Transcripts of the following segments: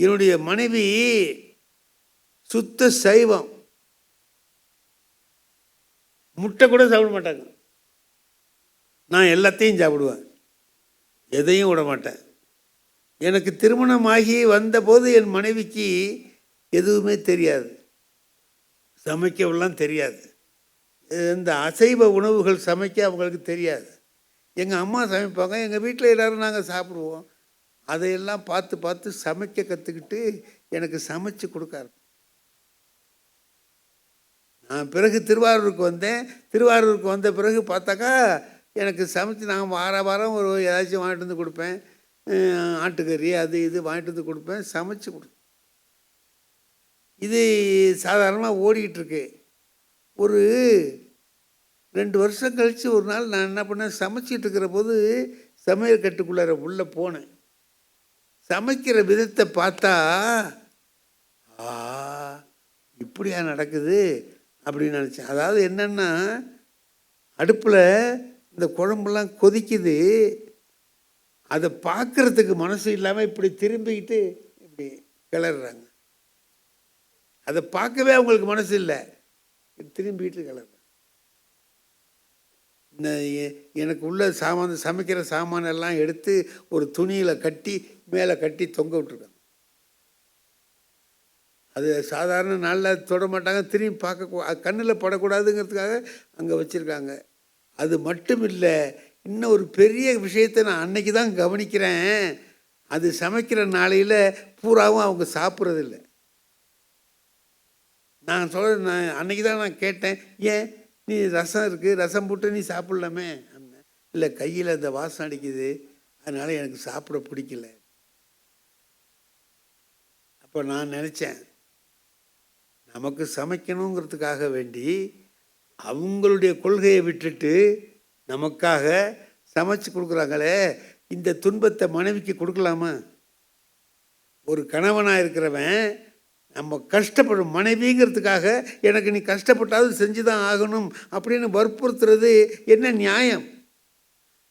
என்னுடைய மனைவி சுத்த சைவம், முட்டை கூட சாப்பிட மாட்டாங்க. நான் எல்லாத்தையும் சாப்பிடுவேன், எதையும் விட மாட்டேன். எனக்கு திருமணமாகி வந்தபோது என் மனைவிக்கு எதுவுமே தெரியாது, சமைக்கவெல்லாம் தெரியாது. இந்த அசைவ உணவுகள் சமைக்க அவங்களுக்கு தெரியாது. எங்கள் அம்மா சமைப்பாங்க, எங்கள் வீட்டில் எல்லோரும் நாங்கள் சாப்பிடுவோம். அதையெல்லாம் பார்த்து பார்த்து சமைக்க கற்றுக்கிட்டு எனக்கு சமைச்சு கொடுக்காரு. நான் பிறகு திருவாரூருக்கு வந்தேன். திருவாரூருக்கு வந்த பிறகு பார்த்தாக்கா எனக்கு சமைச்சு நான் வாரம் ஒரு ஏதாச்சும் வாங்கிட்டு வந்து கொடுப்பேன். ஆட்டுக்கறி அது இது வாங்கிட்டு வந்து கொடுப்பேன், சமைச்சு கொடுப்பேன். இது சாதாரணமாக ஓடிக்கிட்டுருக்கு. ஒரு 2 வருஷம் கழித்து ஒரு நாள் நான் என்ன பண்ணேன், சமைச்சிட்டு இருக்கிற போது சமையல் கட்டுக்குள்ளார உள்ளே போனேன். சமைக்கிற விதத்தை பார்த்தா இப்படியா நடக்குது அப்படின்னு நினச்சேன். அதாவது என்னென்னா, அடுப்பில் இந்த குழம்புலாம் கொதிக்குது, அதை பார்க்குறதுக்கு மனசு இல்லாமல் இப்படி திரும்பிக்கிட்டு இப்படி கிளறாங்க. அதை பார்க்கவே அவங்களுக்கு மனசு இல்லை, திரும்பிக்கிட்டு கிளறாங்க. எனக்கு உள்ள சாமான், சமைக்கிற சாமானெல்லாம் எடுத்து ஒரு துணியில் கட்டி மேலே கட்டி தொங்க விட்டுருக்காங்க. அது சாதாரண நாளில் தொட மாட்டாங்க, திரும்பி பார்க்க கண்ணில் படக்கூடாதுங்கிறதுக்காக அங்கே வச்சுருக்காங்க. அது மட்டும் இல்லை, இன்னும் ஒரு பெரிய விஷயத்தை நான் அன்னைக்கு தான் கவனிக்கிறேன். அது சமைக்கிற நாளையில் பூராவும் அவங்க சாப்பிட்றதில்லை. நான் அன்னைக்கு தான் நான் கேட்டேன், ஏன் நீ ரசம் இருக்குது, ரசம் போட்டு நீ சாப்பிட்லாமே அப்படின்னேன். இல்லை, கையில் அந்த வாசம் அடிக்குது, அதனால் எனக்கு சாப்பிட பிடிக்கல. அப்போ நான் நினச்சேன், நமக்கு சமைக்கணுங்கிறதுக்காக வேண்டி அவங்களுடைய கொள்கையை விட்டுட்டு நமக்காக சமைச்சு கொடுக்குறாங்களே, இந்த துன்பத்தை மனைவிக்கு கொடுக்கலாமா? ஒரு கணவனாக இருக்கிறவன் நம்ம கஷ்டப்படும் மனைவிங்கிறதுக்காக எனக்கு நீ கஷ்டப்பட்டாவது செஞ்சு தான் ஆகணும் அப்படின்னு வற்புறுத்துறது என்ன நியாயம்?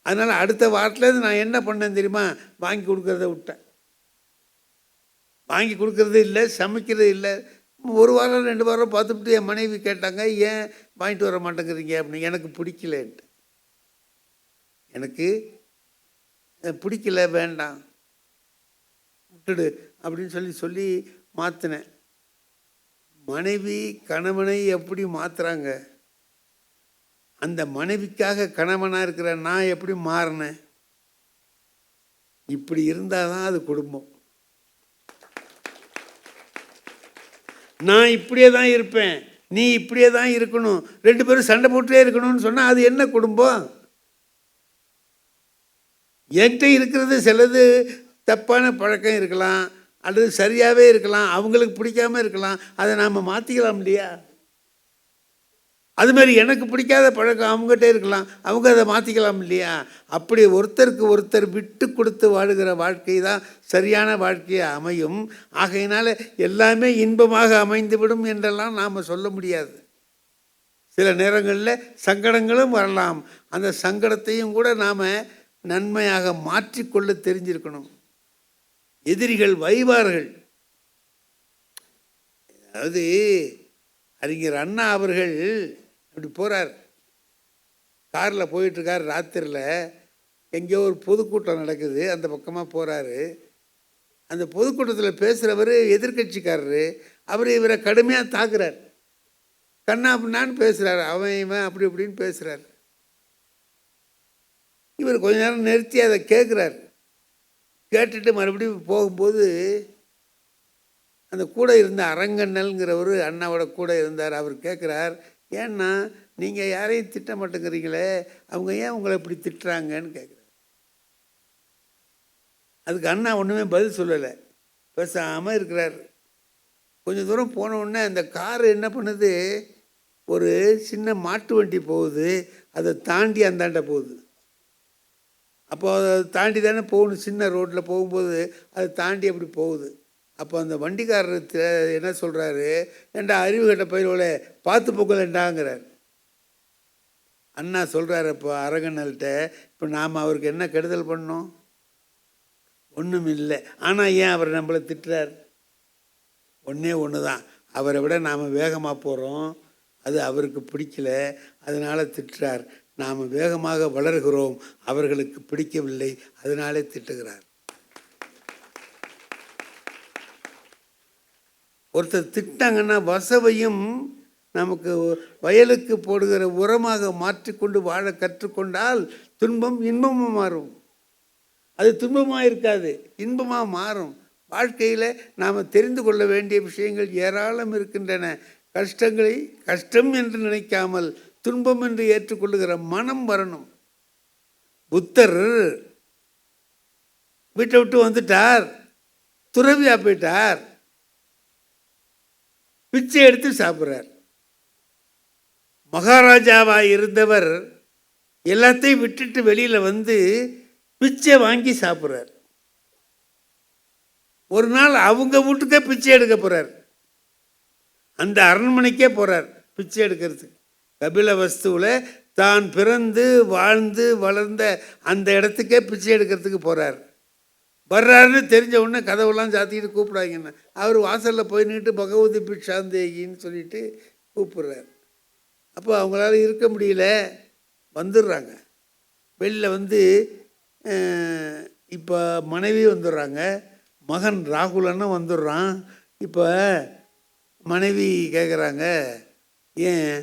அதனால் அடுத்த வாரத்துலேருந்து நான் என்ன பண்ணேன் தெரியுமா, வாங்கி கொடுக்கறத விட்டேன். வாங்கி கொடுக்கறது இல்லை, சமைக்கிறது இல்லை. 1 வாரம் 2 வாரம் பார்த்துட்டு என் மனைவி கேட்டாங்க, ஏன் வாங்கிட்டு வர மாட்டேங்கிறீங்க அப்படின்னு. எனக்கு பிடிக்கலன்ட்டு, எனக்கு பிடிக்கல, வேண்டாம், விட்டுடு அப்படின்னு சொல்லி மாற்றினேன். மனைவி கணவனை எப்படி மாற்றுறாங்க, அந்த மனைவிக்காக கணவனாக இருக்கிற நான் எப்படி மாறினேன்? இப்படி இருந்தால் தான் அது குடும்பம். நான் இப்படியே தான் இருப்பேன், நீ இப்படியே தான் இருக்கணும், 2 பேரும் சண்டை போட்டே இருக்கணும்னு சொன்னால் அது என்ன குடும்பம்? என்கிட்ட இருக்கிறது சிலது தப்பான பழக்கம் இருக்கலாம், அல்லது சரியாகவே இருக்கலாம், அவங்களுக்கு பிடிக்காமல் இருக்கலாம், அதை நாம் மாற்றிக்கலாம் இல்லையா? அதுமாதிரி எனக்கு பிடிக்காத பழக்கம் அவங்ககிட்ட இருக்கலாம், அவங்க அதை மாற்றிக்கலாம் இல்லையா? அப்படி ஒருத்தருக்கு ஒருத்தர் விட்டு கொடுத்து வாழுகிற வாழ்க்கை தான் சரியான வாழ்க்கையாக அமையும். ஆகையினால எல்லாமே இன்பமாக அமைந்துவிடும் என்றெல்லாம் நாம் சொல்ல முடியாது. சில நேரங்களில் சங்கடங்களும் வரலாம். அந்த சங்கடத்தையும் கூட நாம் நன்மையாக மாற்றிக்கொள்ள தெரிஞ்சிருக்கணும். எதிரிகள் வைவார்கள். அதாவது அறிஞர் அண்ணா அவர்கள் அப்படி போகிறார், காரில் போயிட்டுருக்கார், ராத்திரியில் எங்கேயோ ஒரு பொதுக்கூட்டம் நடக்குது, அந்த பக்கமாக போகிறாரு. அந்த பொதுக்கூட்டத்தில் பேசுகிறவர் எதிர்கட்சிக்காரரு, அவர் இவரை கடுமையாக தாக்குறார், கண்ணா அப்படின்னான்னு பேசுகிறார், அவன் இவன் அப்படி இப்படின்னு பேசுகிறார். இவர் கொஞ்ச நேரம் நிறுத்தி அதை கேட்குறார். கேட்டுட்டு மறுபடியும் போகும்போது அந்த கூட இருந்த அரங்கண்ணல்ங்கிறவர் அண்ணாவோட கூட இருந்தார். அவர் கேட்குறார், ஏன்னா நீங்கள் யாரையும் திட்ட மாட்டேங்கிறீங்களே, அவங்க ஏன் உங்களை இப்படி திட்டுறாங்கன்னு கேட்குறாரு. அதுக்கு அண்ணா ஒன்றுமே பதில் சொல்லலை, பேசாமல் இருக்கிறார். கொஞ்சம் தூரம் போனவுடனே அந்த காரு என்ன பண்ணுது, ஒரு சின்ன மாட்டு வண்டி போகுது, அதை தாண்டி அந்தாண்ட போகுது. அப்போ அதை தாண்டி தானே போகணும், சின்ன ரோட்டில் போகும்போது அதை தாண்டி அப்படி போகுது. அப்போ அந்த வண்டிக்காரர் என்ன சொல்கிறாரு, ஏண்டா அறிவு கட்ட பயிரோட பார்த்து போக்கலண்டாங்கிறார். அண்ணா சொல்கிறாரு, இப்போ அரங்கண்ணல்கிட்ட, இப்போ நாம் அவருக்கு என்ன கெடுதல் பண்ணோம்? ஒன்றும் இல்லை. ஆனால் ஏன் அவர் நம்மளை திட்டுறார்? ஒன்றே ஒன்று தான், அவரை விட நாம் வேகமாக போகிறோம், அது அவருக்கு பிடிக்கல, அதனால் திட்டுறார். நாம் வேகமாக வளர்கிறோம், அவர்களுக்கு பிடிக்கவில்லை, அதனாலே திட்டுகிறார். ஒருத்தர் திட்டாங்கன்னா வசவையும் நமக்கு வயலுக்கு போடுகிற உரமாக மாற்றிக்கொண்டு வாழ கற்றுக்கொண்டால் துன்பம் இன்பமாக மாறும். அது துன்பமாக இருக்காது, இன்பமாக மாறும். வாழ்க்கையில் நாம் தெரிந்து கொள்ள வேண்டிய விஷயங்கள் ஏராளம் இருக்கின்றன. கஷ்டங்களை கஷ்டம் என்று நினைக்காமல் துன்பம் என்று ஏற்றுக்கொள்ளுகிற மனம் வரணும். புத்தர் வீட்டை விட்டு வந்துட்டார், துறவியா போயிட்டார், பிச்சை எடுத்து சாப்பிட்றார். மகாராஜாவாக இருந்தவர் எல்லாத்தையும் விட்டுட்டு வெளியில் வந்து பிச்சை வாங்கி சாப்பிட்றார். ஒரு நாள் அவங்க வீட்டுக்கே பிச்சை எடுக்க போகிறார், அந்த அரண்மனைக்கே போகிறார் பிச்சை எடுக்கிறதுக்கு. கபிலவஸ்துவில் தான் பிறந்து வாழ்ந்து வளர்ந்த அந்த இடத்துக்கே பிச்சை எடுக்கிறதுக்கு போகிறார். வர்றாருன்னு தெரிஞ்ச உடனே கதவுலாம் சாத்திக்கிட்டு கூப்பிடாங்கன்னு அவர் வாசலில் போய் நின்று பகவதி பிக்ஷாந்தேகின்னு சொல்லிட்டு கூப்பிட்றார். அப்போ அவங்களால இருக்க முடியல, வந்துடுறாங்க. வெளியில் வந்து இப்போ மனைவி வந்துடுறாங்க, மகன் ராகுலன்னு வந்துடுறான். இப்போ மனைவி கேட்குறாங்க, ஏன்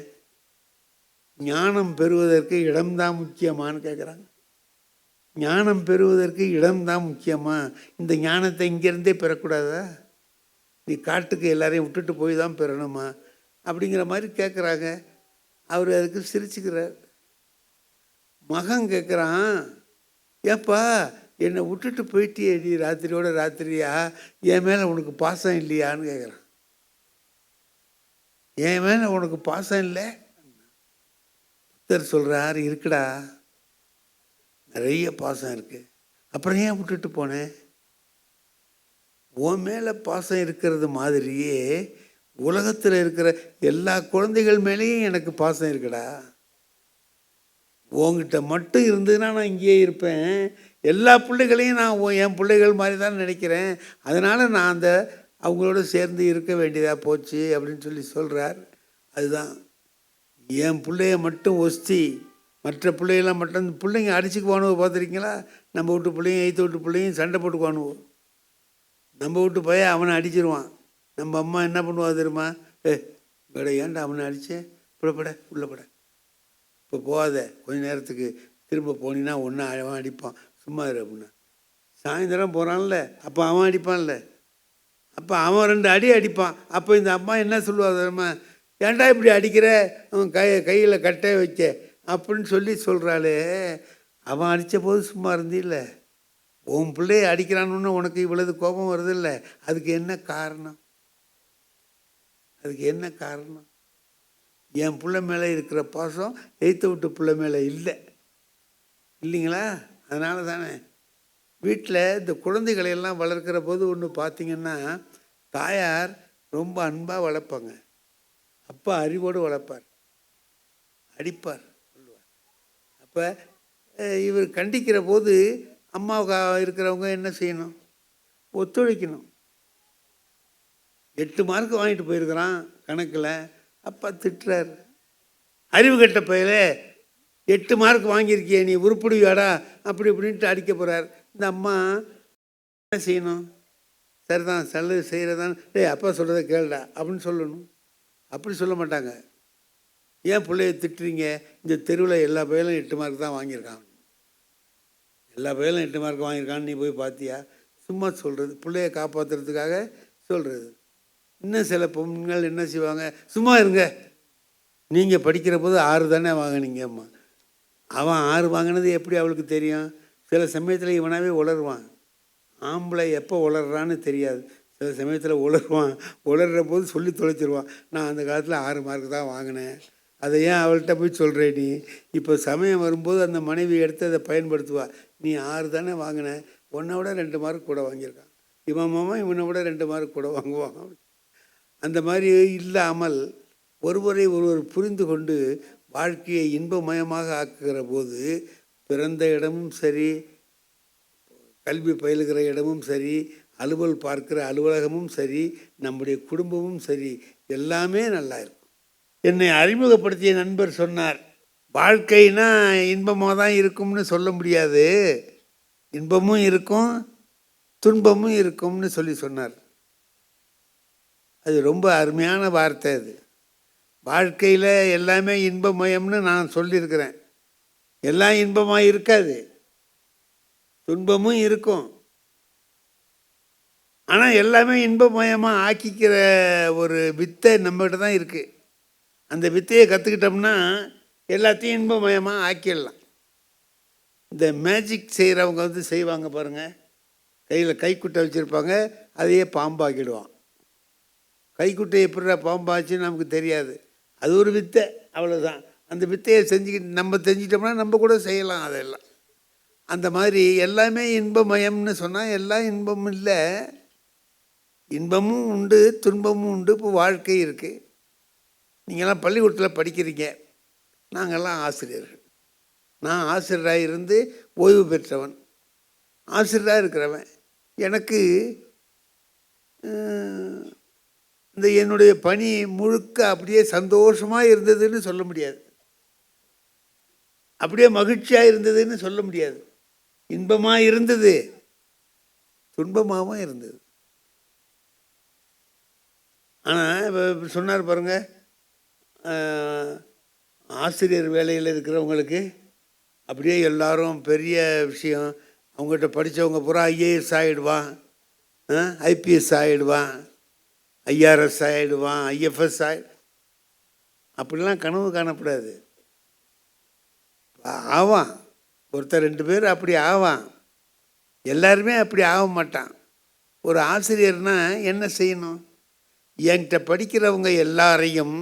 ஞானம் பெறுவதற்கு இடம்தான் முக்கியமானு கேட்குறாங்க. ஞானம் பெறுவதற்கு இடம்தான் முக்கியமா? இந்த ஞானத்தை இங்கேருந்தே பெறக்கூடாதா? நீ காட்டுக்கு எல்லாரையும் விட்டுட்டு போய் தான் பெறணுமா? அப்படிங்கிற மாதிரி கேட்குறாங்க. அவர் அதுக்கு சிரிச்சுக்கிறார். மகன் கேட்குறான், ஏப்பா என்னை விட்டுட்டு போயிட்டியே நீ ராத்திரியோட ராத்திரியா, என் மேலே உனக்கு பாசம் இல்லையான்னு கேட்குறான். என் மேலே உனக்கு பாசம் இல்லை? புத்தர் சொல்கிறார், இருக்குடா, நிறைய பாசம் இருக்குது. அப்புறம் ஏன் விட்டுட்டு போனேன்? உன் மேலே பாசம் இருக்கிறது மாதிரியே உலகத்தில் இருக்கிற எல்லா குழந்தைகள் மேலேயும் எனக்கு பாசம் இருக்குடா. உங்ககிட்ட மட்டும் இருந்ததுன்னா நான் இங்கேயே இருப்பேன். எல்லா பிள்ளைகளையும் நான் என் பிள்ளைகள் மாதிரி தான் நினைக்கிறேன். அதனால் நான் அவங்களோட சேர்ந்து இருக்க வேண்டியதாக போச்சு அப்படின்னு சொல்லி சொல்கிறார். அதுதான் என் பிள்ளைய மட்டும் ஒஸ்தி, மற்ற பிள்ளைகளாம் மட்டும். பிள்ளைங்க அடிச்சுக்குவானுவோ பார்த்துருக்கீங்களா? நம்ம வீட்டு பிள்ளைங்க எய்த்து வீட்டு பிள்ளைங்க சண்டை போட்டுக்குவானுவோ. நம்ம வீட்டு பையன் அவனை அடிச்சிருவான். நம்ம அம்மா என்ன பண்ணுவா தெரியுமா? வேட ஏன்டா அவனை அடித்தேன், புள்ளப்பட உள்ளப்பட, இப்போ போகாத, கொஞ்ச நேரத்துக்கு திரும்ப போனீங்கன்னா ஒன்று அவன் அடிப்பான், சும்மா இரு அப்படின்னா. சாயந்தரம் போகிறான்ல, அப்போ அவன் அடிப்பான்ல, அப்போ அவன் 2 அடி அடிப்பான். அப்போ இந்த அம்மா என்ன சொல்லுவா தெரியுமா? ஏன்டா இப்படி அடிக்கிற, அவன் கையில் கட்டை வைக்க அப்படின்னு சொல்லி சொல்கிறாளே. அவன் அடித்த போது சும்மா இருந்தில்ல, உன் பிள்ளைய அடிக்கிறான்னு உனக்கு இவ்வளவு கோபம் வருது இல்லை? அதுக்கு என்ன காரணம்? அதுக்கு என்ன காரணம்? என் பிள்ளை மேலே இருக்கிற பாசம் எய்த்த விட்டு பிள்ளை மேலே இல்லை, இல்லைங்களா? அதனால தானே வீட்டில் இந்த குழந்தைகளையெல்லாம் வளர்க்குற போது ஒன்று பார்த்திங்கன்னா, தாயார் ரொம்ப அன்பாக வளர்ப்பாங்க, அப்பா அறிவோடு வளர்ப்பார், அடிப்பார், சொல்லுவார். அப்போ இவர் கண்டிக்கிற போது அம்மாவுக்கு இருக்கிறவங்க என்ன செய்யணும்? ஒத்துழைக்கணும். 8 மார்க் வாங்கிட்டு போயிருக்கிறான் கணக்கில், அப்பா திட்டுறார், அறிவு கட்ட பையில 8 மார்க் வாங்கியிருக்கிய நீ உருப்பிடுவியாடா அப்படி இப்படின்ட்டு அடிக்க போகிறார். இந்த அம்மா என்ன செய்யணும்? சரிதான், நல்லது செய்கிறதான், அப்பா சொல்கிறத கேளுடா அப்படின்னு சொல்லணும். அப்படி சொல்ல மாட்டாங்க. ஏன் பிள்ளைய திட்டுறீங்க? இந்த தெருவில் எல்லா பையலும் 8 மார்க் தான் வாங்கியிருக்கான், எல்லா பையலும் 8 மார்க் வாங்கியிருக்கான்னு நீ போய் பார்த்தியா? சும்மா சொல்கிறது, பிள்ளைய காப்பாற்றுறதுக்காக சொல்கிறது. இன்னும் சில பொண்ணுங்கள் என்ன செய்வாங்க? சும்மா இருங்க, நீங்கள் படிக்கிற போது 6 தானே வாங்கினீங்கம்மா. அவன் 6 வாங்கினது எப்படி அவளுக்கு தெரியும்? சில சமயத்தில் இவனாவே உளருவான். ஆம்பளை எப்போ உளர்றான்னு தெரியாது. சில சமயத்தில் உளருவான், உளர்ற போது சொல்லி தொலைச்சிருவான், நான் அந்த காலத்தில் 6 மார்க் தான் வாங்கினேன். அதை ஏன் அவள்கிட்ட போய் சொல்கிறே நீ? இப்போ சமயம் வரும்போது அந்த மனைவி எடுத்து அதை பயன்படுத்துவா. நீ 6 தானே வாங்கினேன், உன்னை விட 2 மார்க் கூட வாங்கியிருக்கான், இவன் மாமா இவனை விட 2 மார்க் கூட வாங்குவான். அந்த மாதிரி இல்லாமல் ஒருவரை ஒருவர் புரிந்து கொண்டு வாழ்க்கையை இன்பமயமாக ஆக்குகிற போது பிறந்த இடமும் சரி, கல்வி பயிலுகிற இடமும் சரி, அலுவல் பார்க்கிற அலுவலகமும் சரி, நம்முடைய குடும்பமும் சரி, எல்லாமே நல்லா இருக்கும். என்னை அறிமுகப்படுத்திய நண்பர் சொன்னார், வாழ்க்கைனா இன்பமாக தான் இருக்கும்னு சொல்ல முடியாது, இன்பமும் இருக்கும் துன்பமும் இருக்கும்னு சொன்னார். அது ரொம்ப அருமையான வார்த்தை. அது வாழ்க்கையில் எல்லாமே இன்பமயம்னு நான் சொல்லியிருக்கிறேன். எல்லாம் இன்பமாக இருக்காது, துன்பமும் இருக்கும். ஆனால் எல்லாமே இன்பமயமாக ஆக்கிக்கிற ஒரு வித்தை நம்மகிட்ட தான் இருக்குது. அந்த வித்தையை கற்றுக்கிட்டோம்னா எல்லாத்தையும் இன்பமயமாக ஆக்கிடலாம். இந்த மேஜிக் செய்கிறவங்க வந்து செய்வாங்க பாருங்கள், கையில் கைக்குட்டை வச்சுருப்பாங்க, அதையே பாம்பாக்கிடுவான். கைக்குட்டை எப்படிடா பாம்பாச்சுன்னு நமக்கு தெரியாது, அது ஒரு வித்தை, அவ்வளோதான். அந்த வித்தையை செஞ்சுக்கிட்டு நம்ம தெரிஞ்சிட்டோம்னா நம்ம கூட செய்யலாம் அதெல்லாம். அந்த மாதிரி எல்லாமே இன்பமயம்னு சொன்னால் எல்லாம் இன்பம் இல்லை, இன்பமும் உண்டு துன்பமும் உண்டு. இப்போ வாழ்க்கை இருக்குது. நீங்கள்லாம் பள்ளிக்கூடத்தில் படிக்கிறீங்க, நாங்கள்லாம் ஆசிரியர்கள். நான் ஆசிரியராக இருந்து ஓய்வு பெற்றவன், ஆசிரியராக இருக்கிறவன். எனக்கு இந்த என்னுடைய பணி முழுக்க அப்படியே சந்தோஷமாக இருந்ததுன்னு சொல்ல முடியாது, அப்படியே மகிழ்ச்சியாக இருந்ததுன்னு சொல்ல முடியாது. இன்பமாக இருந்தது, துன்பமாகவும் இருந்தது. ஆனால் இப்போ சொன்னார் பாருங்க, ஆசிரியர் வேலையில் இருக்கிறவங்களுக்கு அப்படியே எல்லாரும் பெரிய விஷயம், அவங்ககிட்ட படித்தவங்க பூரா ஐஏஎஸ் ஆகிடுவான், ஐபிஎஸ் ஆகிடுவான், ஐஆர்எஸ் ஆகிடுவான், ஐஎஃப்எஸ் அப்படிலாம் கனவு காணப்படாது. ஆவான், ஒருத்தர் 2 பேர் அப்படி ஆவான், எல்லாருமே அப்படி ஆக மாட்டான். ஒரு ஆசிரியர்னா என்ன செய்யணும்? என்கிட்ட படிக்கிறவங்க எல்லாரையும்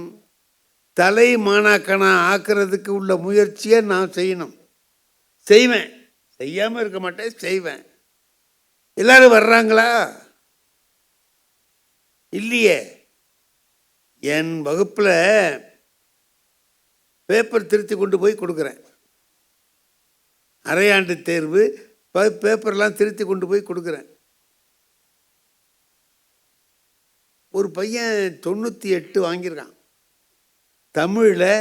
தலை மாணாக்கனா ஆக்கிறதுக்கு உள்ள முயற்சியை நான் செய்யணும். செய்வேன், செய்யாமல் இருக்க மாட்டேன், செய்வேன். எல்லாரும் வர்றாங்களா? இல்லையே. என் வகுப்பில் பேப்பர் திருத்தி கொண்டு போய் கொடுக்குறேன், அரையாண்டு தேர்வு பேப்பர்லாம் திருத்தி கொண்டு போய் கொடுக்குறேன். ஒரு பையன் 98 வாங்கியிருக்கான், தமிழில்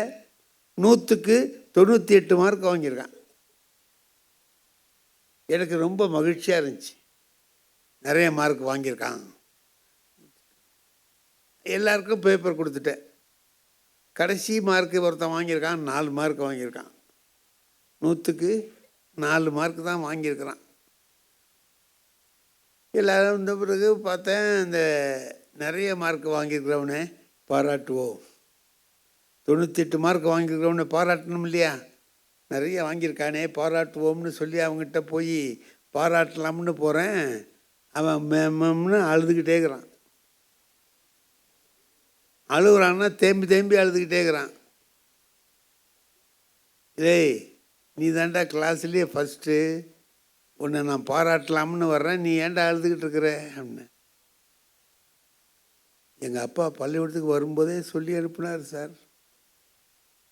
100க்கு 98 மார்க் வாங்கியிருக்கான். எனக்கு ரொம்ப மகிழ்ச்சியாக இருந்துச்சு, நிறைய மார்க் வாங்கியிருக்கான். எல்லாருக்கும் பேப்பர் கொடுத்துட்டேன். கடைசி மார்க்கு ஒருத்தன் வாங்கியிருக்கான், 4 மார்க் வாங்கியிருக்கான். 100க்கு 4 மார்க் தான் வாங்கியிருக்கிறான். எல்லோரும் இந்த பிறகு பார்த்தேன், இந்த நிறைய மார்க் வாங்கியிருக்கிறவனே பாராட்டுவோம், 98 மார்க் வாங்கியிருக்கிறவனை பாராட்டணும் இல்லையா, நிறைய வாங்கியிருக்கானே பாராட்டுவோம்னு சொல்லி அவங்ககிட்ட போய் பாராட்டலாம்னு போகிறேன். அவன் மேம்னு அழுதுகிட்டே இருக்கிறான். அழுகுறான்னா தேம்பி தேம்பி அழுதுகிட்டே இருக்கிறான். ஏய், நீ தாண்டா கிளாஸ்லேயே ஃபஸ்ட்டு, உன்னை நான் பாராட்டலாம்னு வர்றேன், நீ ஏன்டா அழுதுகிட்டு இருக்கிற அப்படின்னு. எங்கள் அப்பா பள்ளிக்கூடத்துக்கு வரும்போதே சொல்லி அனுப்புனார் சார்.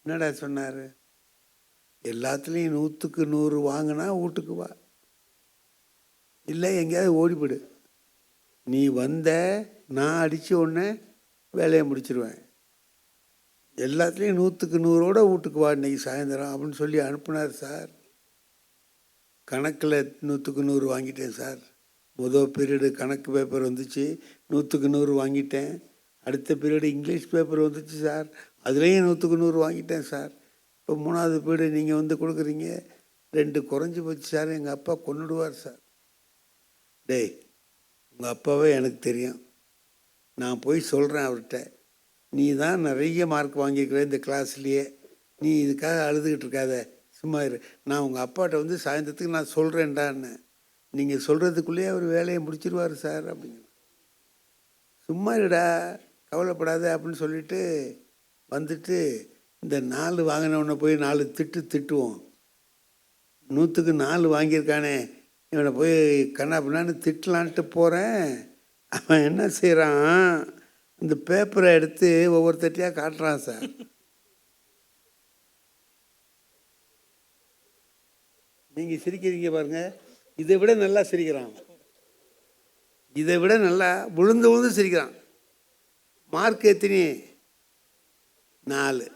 என்னடா சொன்னார்? எல்லாத்துலேயும் 100க்கு 100 வாங்கினா வீட்டுக்கு வா, இல்லை எங்கேயாவது ஓடிவிடு. நீ வந்த நான் அடித்து உடனே வேலையை முடிச்சிடுவேன். எல்லாத்துலேயும் 100க்கு 100ஓட வீட்டுக்கு வா இன்றைக்கி சாயந்தரம் அப்படின்னு சொல்லி அனுப்புனார் சார். கணக்கில் 100க்கு 100 வாங்கிட்டேன் சார். முதல் பீரியடு கணக்கு பேப்பர் வந்துச்சு, 100க்கு 100 வாங்கிட்டேன். அடுத்த பீரியடு இங்கிலீஷ் பேப்பர் வந்துச்சு சார், அதுலேயும் 100க்கு 100 வாங்கிட்டேன் சார். இப்போ 3வது பீரியடு நீங்கள் வந்து கொடுக்குறீங்க, 2 குறைஞ்சி போச்சு சார், எங்கள் அப்பா கொன்னுடுவார் சார். டேய், உங்கள் அப்பாவே எனக்கு தெரியும், நான் போய் சொல்கிறேன் அவர்கிட்ட, நீ தான் நிறைய மார்க் வாங்கியிருக்கிற இந்த கிளாஸ்லேயே, நீ இதுக்காக அழுதுகிட்டு இருக்காத, சும்மா இரு, நான் உங்கள் அப்பாட்ட வந்து சாயந்தரத்துக்கு நான் சொல்கிறேன்டான்னு. நீங்கள் சொல்கிறதுக்குள்ளேயே அவர் வேலையை முடிச்சிருவார் சார் அப்படிங்க. சும்மா இருடா, கவலைப்படாத அப்படின்னு சொல்லிட்டு வந்துட்டு இந்த 4 வாங்கினவனை போய் 4 திட்டுவோம். 100க்கு 4 வாங்கியிருக்கானே இவனை போய் கண்ணா பின்னான்னு திட்டலான்ட்டு போகிறேன். அவன் என்ன செய்கிறான், இந்த பேப்பரை எடுத்து ஒவ்வொருத்தட்டியாக காட்டுறான் சார். நீங்கள் சிரிக்கிறீங்க பாருங்க, இதை விட நல்லா சிரிக்கிறான், இதை விட நல்லா விழுந்து விழுந்து சிரிக்கிறான். மார்க் எத்தனை? 4.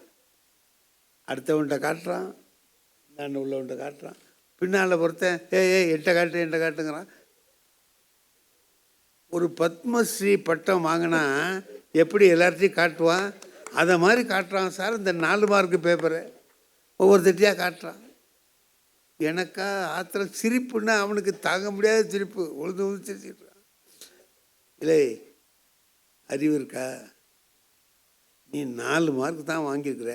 அடுத்தவன்கிட்ட காட்டுறான், இந்தாண்ட உள்ளவன்கிட்ட காட்டுறான், பின்னால் பொறுத்தேன் என்கிட்ட காட்டு என்கிட்ட காட்டுங்கிறான். ஒரு பத்மஸ்ரீ பட்டம் வாங்கினா எப்படி எல்லார்ட்டையும் காட்டுவான், அதை மாதிரி காட்டுறான் சார் இந்த 4 மார்க்கு பேப்பரை. ஒவ்வொருத்தட்டியாக காட்டுறான். எனக்கா ஆத்திரம், சிரிப்புன்னா அவனுக்கு தாங்க முடியாத சிரிப்பு, உழுது உழுது சிரிச்சுட்டு. இல்லை, அறிவு இருக்கா? நீ 4 மார்க் தான் வாங்கியிருக்கிற,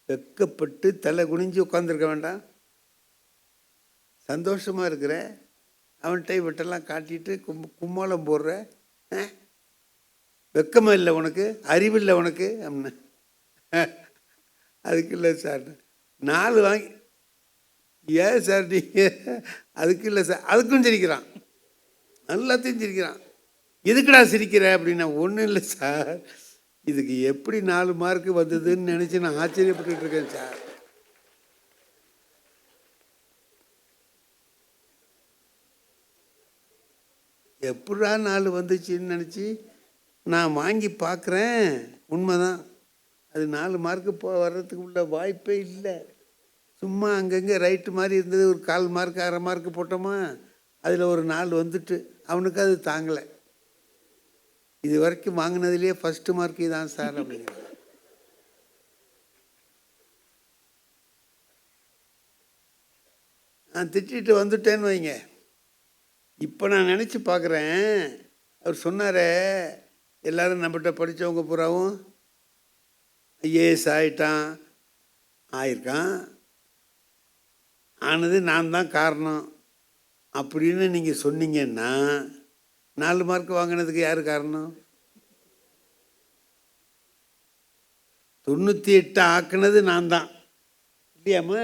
வெக்கப்பட்டு தலை குனிஞ்சு உட்காந்துருக்க வேண்டாம்? சந்தோஷமாக இருக்கிற, அவன்கிட்ட இவட்டெல்லாம் காட்டிட்டு கும்மாளம் போடுற, வெக்கமாக இல்லை உனக்கு? அறிவில்லை உனக்கு? அப்படின்னா அதுக்கு இல்லை சார், 4 வாங்கி. ஏன் சார் நீங்கள்? அதுக்கு இல்லை சார். அதுக்கும் சிரிக்கிறான், எல்லாத்தையும் சிரிக்கிறான். எதுக்குடா சிரிக்கிற அப்படின்னா, ஒன்றும் இல்லை சார், இதுக்கு எப்படி 4 மார்க்கு வந்ததுன்னு நினச்சி நான் ஆச்சரியப்பட்டு இருக்கேன் சார். எப்படா 4 வந்துச்சுன்னு நினச்சி நான் வாங்கி பார்க்குறேன். உண்மைதான், அது 4 மார்க்கு வர்றதுக்கு உள்ள வாய்ப்பே இல்லை. சும்மா அங்கங்கே ரைட்டு மாதிரி இருந்தது, ஒரு 1/4 மார்க்கு 1/2 மார்க்கு போட்டோமா, அதில் ஒரு 4 வந்துட்டு அவனுக்கு அது தாங்கலை. இது வரைக்கும் வாங்கினதுலேயே ஃபஸ்ட்டு மார்க்கு தான் சார் அப்படிங்கிற. நான் திட்டிட்டு வந்துட்டேன்னு வைங்க. இப்போ நான் நினச்சி பார்க்குறேன், அவர் சொன்னாரே எல்லோரும் நம்மகிட்ட படித்தவங்க பூராவும் ஐஏஎஸ் ஆகிட்டான், ஆயிருக்கான், ஆனது நான் தான் காரணம் அப்படின்னு நீங்கள் சொன்னீங்கன்னா 4 மார்க் வாங்கினதுக்கு யார் காரணம்? 98 ஆக்குனது நான் தான் இல்லையாம்மா?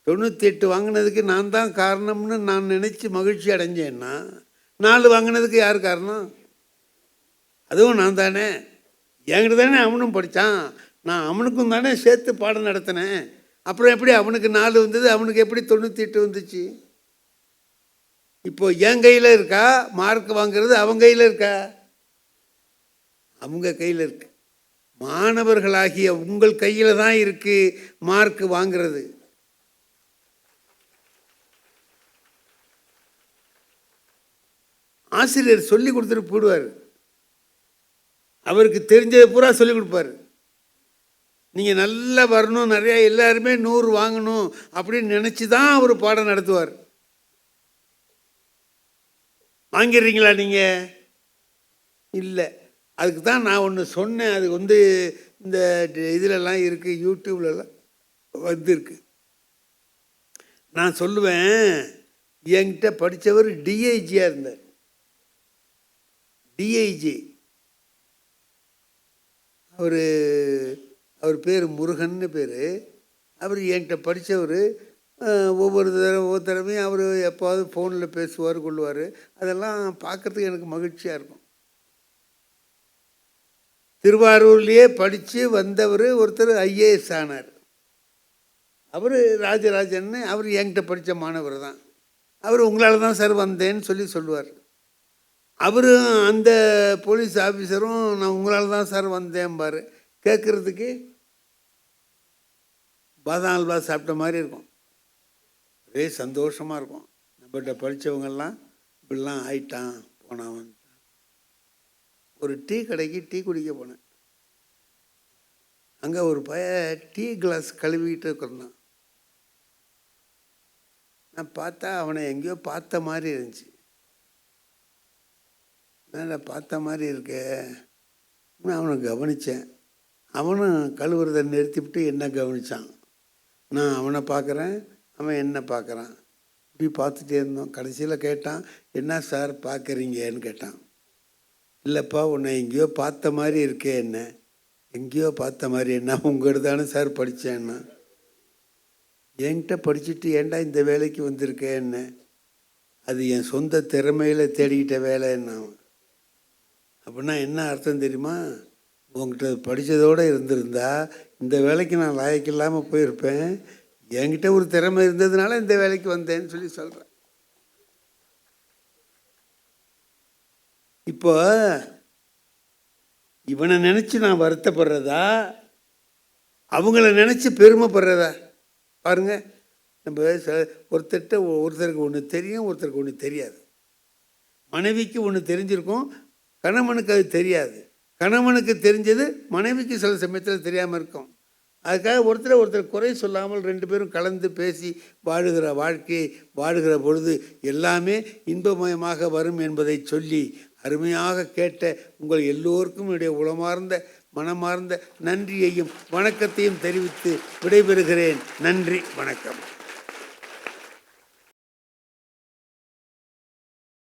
98 வாங்கினதுக்கு நான் தான் காரணம்னு நான் நினச்சி மகிழ்ச்சி அடைஞ்சேன்னா 4 வாங்கினதுக்கு யார் காரணம்? அதுவும் நான் தானே. என்கிட்ட தானே அவனும் படித்தான், நான் அவனுக்கும் தானே சேர்த்து பாடம் நடத்தினேன். அப்புறம் எப்படி அவனுக்கு 4 வந்தது, அவனுக்கு எப்படி 98 வந்துச்சு? இப்போ என் கையில் இருக்கா மார்க் வாங்கிறது, அவங்க கையில் இருக்கா? அவங்க கையில் இருக்கு. மாணவர்களாகிய உங்கள் கையில் தான் இருக்கு மார்க் வாங்கிறது. ஆசிரியர் சொல்லி கொடுத்துட்டு போடுவார், அவருக்கு தெரிஞ்சதை பூரா சொல்லி கொடுப்பார். நீங்கள் நல்லா வரணும், நிறையா எல்லாருமே 100 வாங்கணும் அப்படின்னு நினச்சி தான் அவர் பாடம் நடத்துவார். வாங்கிடுறீங்களா நீங்கள்? இல்லை. அதுக்கு தான் நான் ஒன்று சொன்னேன், அது இந்த இதிலெல்லாம் இருக்குது, யூடியூப்லலாம் வந்துருக்கு. நான் சொல்லுவேன், என்கிட்ட படித்தவர் டிஐஜியாக இருந்தார். டிஐஜி அவர் பேர் முருகன்னு பேர். அவர் என்கிட்ட படித்தவர். ஒவ்வொரு தடவையும் அவர் எப்போது ஃபோனில் பேசுவார் கொள்வார். அதெல்லாம் பார்க்குறதுக்கு எனக்கு மகிழ்ச்சியாக இருக்கும். திருவாரூர்லேயே படித்து வந்தவர் ஒருத்தர் ஐஏஎஸ் ஆனார். அவர் ராஜராஜன்னு, அவர் என்கிட்ட படித்த மாணவர் தான். அவர் உங்களால் தான் சார் வந்தேன்னு சொல்லுவார். அவரும் அந்த போலீஸ் ஆஃபீஸரும் நான் உங்களால் தான் சார் வந்தேன்பார். கேட்குறதுக்கு பாதாம் அல்வா சாப்பிட்ட மாதிரி இருக்கும், ஒரே சந்தோஷமாக இருக்கும். நம்மகிட்ட படித்தவங்கெல்லாம் இப்படிலாம் ஆயிட்டான் போனான் வந்துட்டான். ஒரு டீ கடைக்கு டீ குடிக்க போனேன். அங்கே ஒரு டீ கிளாஸ் கழுவிக்கிட்டு இருக்கிறான். நான் பார்த்தா அவனை எங்கேயோ பார்த்த மாதிரி இருந்துச்சு. நான் பார்த்த மாதிரி இருக்கே, நான் அவனை கவனித்தேன். அவனும் கழுவுறதை நிறுத்திவிட்டு என்ன கவனித்தான். நான் அவனை பார்க்குறேன், அவன் என்ன பார்க்குறான். இப்படி பார்த்துட்டே இருந்தோம். கடைசியில் கேட்டான், என்ன சார் பார்க்குறீங்கன்னு கேட்டான். இல்லைப்பா, உன்னை எங்கேயோ பார்த்த மாதிரி இருக்கே. என்ன எங்கேயோ பார்த்த மாதிரி? என்ன உங்கள்கிட்ட தானே சார் படித்தேன்னா. என்கிட்ட படிச்சுட்டு ஏன்டா இந்த வேலைக்கு வந்திருக்கேன்? என்ன அது என் சொந்த திறமையில் தேடிக்கிட்ட வேலை என்ன. அப்படின்னா என்ன அர்த்தம் தெரியுமா? உங்கள்கிட்ட படித்ததோடு இருந்திருந்தா இந்த வேலைக்கு நான் லாயக்கு இல்லாமல் போயிருப்பேன். என்கிட்ட ஒரு திறமை இருந்ததுனால இந்த வேலைக்கு வந்தேன்னு சொல்கிறேன். இப்போ இவனை நினச்சி நான் வருத்தப்படுறதா, அவங்கள நினச்சி பெருமைப்படுறதா? பாருங்க, நம்ம ஒருத்தருக்கு ஒன்று தெரியும், ஒருத்தருக்கு ஒன்று தெரியாது. மனைவிக்கு ஒன்று தெரிஞ்சிருக்கும், கணவனுக்கு அது தெரியாது. கணவனுக்கு தெரிஞ்சது மனைவிக்கு சில சமயத்தில் தெரியாமல் இருக்கும். அதுக்காக ஒருத்தர் குறை சொல்லாமல் 2 பேரும் கலந்து பேசி வாழுகிற வாழ்க்கையை வாழுகிற பொழுது எல்லாமே இன்பமயமாக வரும் என்பதை சொல்லி அருமையாக கேட்ட உங்கள் எல்லோருக்கும் என்னுடைய உளமார்ந்த மனமார்ந்த நன்றியையும் வணக்கத்தையும் தெரிவித்து விடைபெறுகிறேன். நன்றி, வணக்கம்.